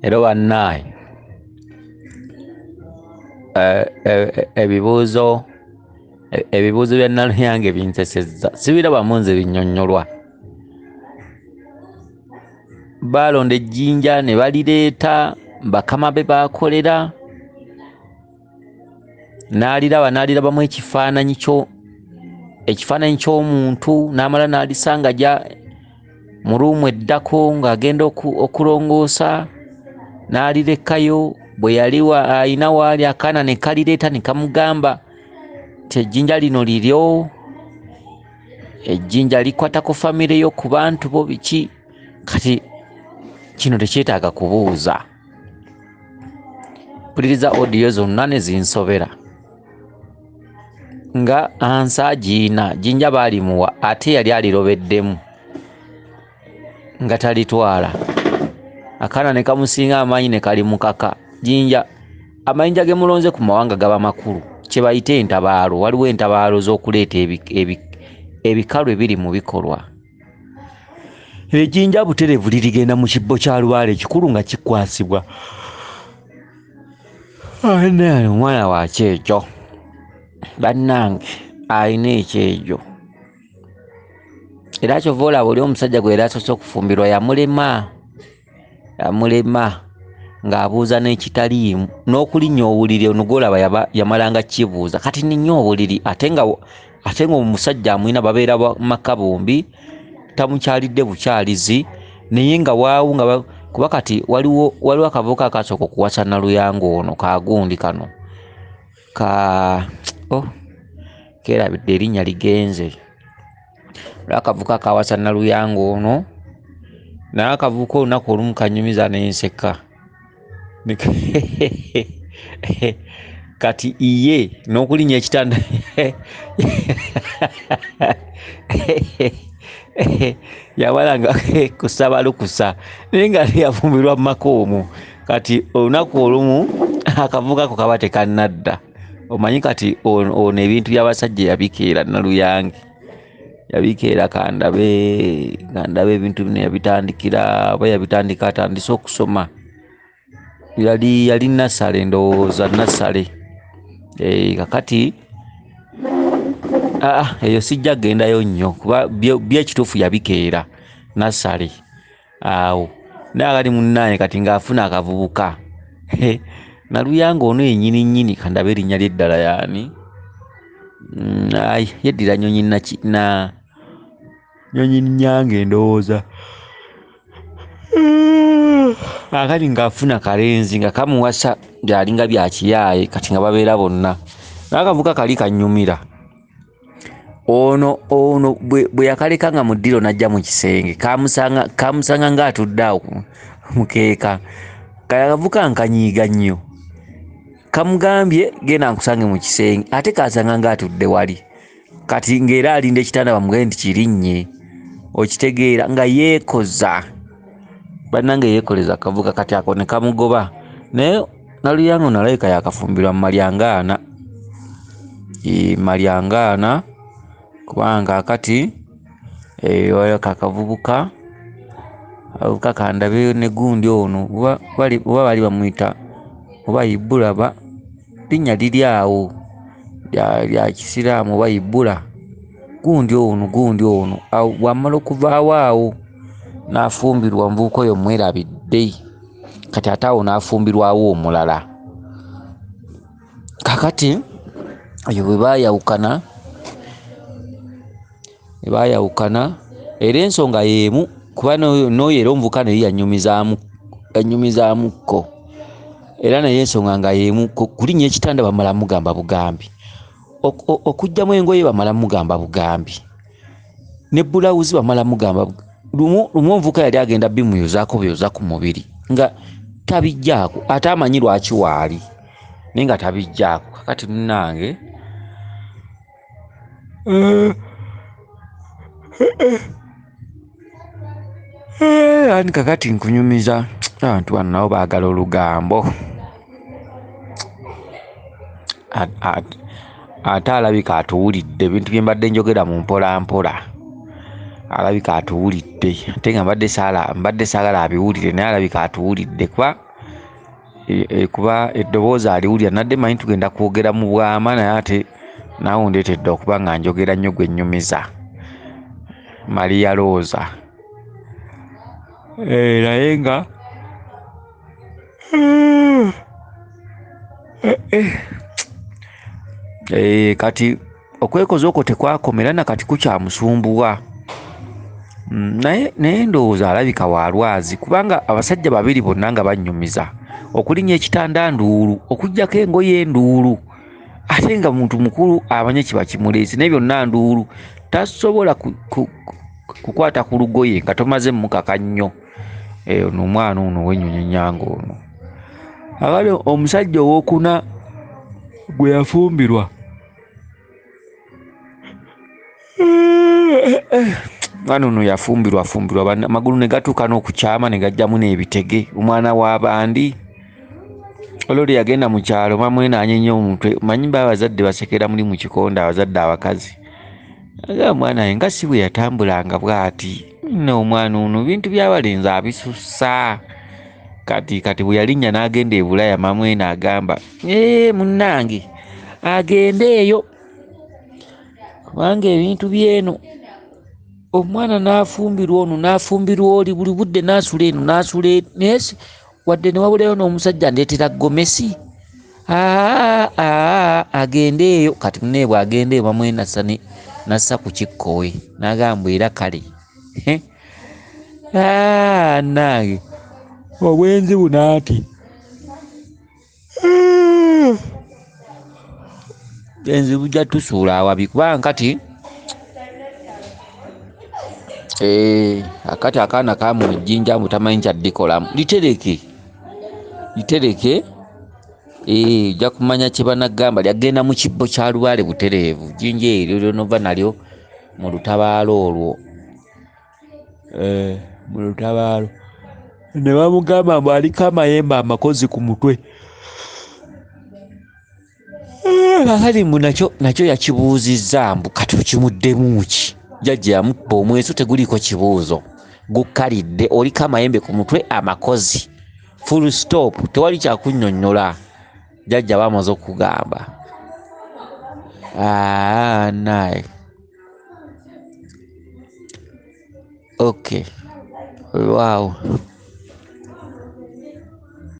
Era bannaye ebibuuzo bya Naluyange binsesezza, sibirabamu nze binnyonnyolwa. Baalonda ejjinja ne balireeta bakama be baakolera, n'alirabamu ekifaananyi ky'omuntu, n'amala n'alisanga mu ruumu eddako ng'agenda okulongoosa, n'alirekayo. Bwe yali ayina waali akaana ne kalireeta ne kamugamba nti ejjinja lino liryo, ejjinja likwatako famire yo ku bantu bo biki. Kati kino tekyetaaga kubuuza. Mpuliriza odiyo zonna ne zinsobera. Nga ansa giina jjinja baalimuwa ate yali alirobeddemu nga talitwala. Akaana ne kamusinga amaanyi ne kalimukaka. Jjinja amayinja ge mulonze ku mawanga gaba makulu, kye bayita entabaalo. Waliwo entabaalo z'okuleeta ebikalu ebiri mu bikolwa. Ejjinja butereevu lirigenda mu kibbo kya lubaale ekikulu nga kikwasibwa. Omwana wa kyejo, bannange alina ekyejo. Era kyova olaba oli omusajja gwe yali asoose okufumbirwa yamulema ng'abuuza n'ekitaliimu, n'okulinnya obuliri ono gw'olaba yamalanga kibuuza. Kati ninnya obuliri ate nga omusajja amwina babeera maka bombi, tamukyalidde bukyalizi, naye nga waawu nga kuba kati waliwo akavubuka akasooka okuwasa Naluyange ono kagundi kano keerabidde erinnya ligenze. Akavubuka akawasa Naluyange ono naye akavubuka olunaku olumu kanyumiza n'enseka. Kati iye n'okulinnya ekitanda yabalanga kusaba lukusa naye nga yafumbirwa mu maka omwo. Kati olunaku olumu akavubuka ako kaba tekannadda. Omanyi kati ono ebintu by'abasajja yabikeera Naluyange, yabikeera kandabe ebintu bino yabitandikira oba yabitandika atandise okusoma. Yali nassale, ndowooza nassale. Kakati eyo sijja kugendayo nnyo kuba byekituufu yabikeera nassale awo. Naye akati munnaye kati ng'afuna akavubuka. Naluyange ono yennyini nnyini kandabe erinnya ly'eddala yaani. Yeddira Nyonyi Nyange ndowooza. Akati ng'afuna kalenzi nga kamuwasa byalinga bya kiyaaye kati nga babeera bonna. N'akavubuka kali kannyumira. Ono bwe yakaleka nga mu ddiro n'ajja mu kisenge kamusanga ng'atudde awo mukeeka. Akavubuka nkanyiiga nnyo. Kamugambye genda nkusange mu kisenge ate kasanga ng'atudde wali. Kati ng'era alinda ekitanda bamugambye nti kirinnye. Okitegeera nga yeekoza. Bannange yeekoleza akavubuka kati ako ne kamugoba. Naye Naluyange ono alabika yakafumbirwa mu Malyangaana. Malyangaana kubanga akati kakavubuka avubuka kandabe ne gundi ono oba bali bamuyita oba Ibulaba, linnya liri awo lya Kisiraamu oba Ibula. Gundi ono wamala okuvaawo awo n'afumbirwa omuvubuka oyo mwerabidde. Kati ate awo n'afumbirwawo omulala. Kakati eyo bwe baayawukana era ensonga y'emu kuba n'oyo era omuvubuka naye yanyumizaamuko. Era naye ensonga nga y'emu kulinnya ekitanda bamala mugamba bugambi. Okugyamu engoye bamala mugamba bugambi. Ne bulawuzi bamala mugamba lumu omuvubuka yali agenda bimuyozaako buyoza ku mubiri nga tabijjaako ate amanyi lwaki waali naye nga tabijjaako. Kakati munnange ani kakati nkunyumiza abantu bano nabo baagala olugambo. Ate alabika atuwulidde ebintu bye mbadde njogera mu mpola mpola. alabika atuwulidde ate nga mbadde saagala abiwulire naye alabika atuwulidde kuba eddoboozi aliwulira nadde manyi tugenda kwogera mu bwama naye ate naawe ndeetedde okuba nga njogera nnyo gwe nnyumiza Maria Rosa naye nga kati okwekoza okwo tekwakomera nakati kukyamusumbuwa naye ndowooza alabika walwazi kubanga abasajja babiri bonna nga bannyumiza okulinnya ekitanda nduulu okuggyako engoye enduulu ate nga muntu mukulu amanye kiba kimuleese naye byonna nduulu tasobola kukwata ku lugoye nga tomaze mukaka nnyo ono omwana ono w'ennyonyi nyanga ono abali omusajja owokuna gwe yafumbirwa mwana ono yafumbirwa amagulu ne gatuuka n'okukyama ne gajjamu n'ebitege omwana w'abandi olwoli yagenda mu kyalo mamwenaanye nnyo omutwe manyi abazadde basekera muli mu kikonde abazadde abakazi aga omwana ye nga si bwe yatambulanga bw'ati omwana ono bintu by'abalenzi abisussa kati bwe yalinnya n'agenda e Bulaya mamwena agamba munnange agende eyo kubanga ebintu byeno omwana n'afumbirwa ono n'afumbirwa oli buli budde n'asula eno n'asula naye wadde ne wabulayo n'omusajja ndeetera gomesi agende eyo kati munne bw'agenda eyo bamwe nassa ku kikkowe n'agamba era kale nange obwenzi bunaati enzi bujja tusuula awabi kubanga kati akati akaana kamujjinja mbu tamanyi kyaddikolamu litereke ojja kumanya kye banagamba lyagenda mu kibbo kya lubaale butereevu jjinja eryo lyonova nalyo mu lutabaalo olwo mu lutabaalo ne bamugamba mbu aliko amayembe amakozi ku mutwe kakati mbu nakyo yakibuuzizza mbu kati okimuddemu ki jjajja yamutta omweso teguliko kibuuzo gukkalidde oliko amayembe ku mutwe amakozi full stop tewali kyakunnyonnyola jjajja bamaze okugamba naye okay wow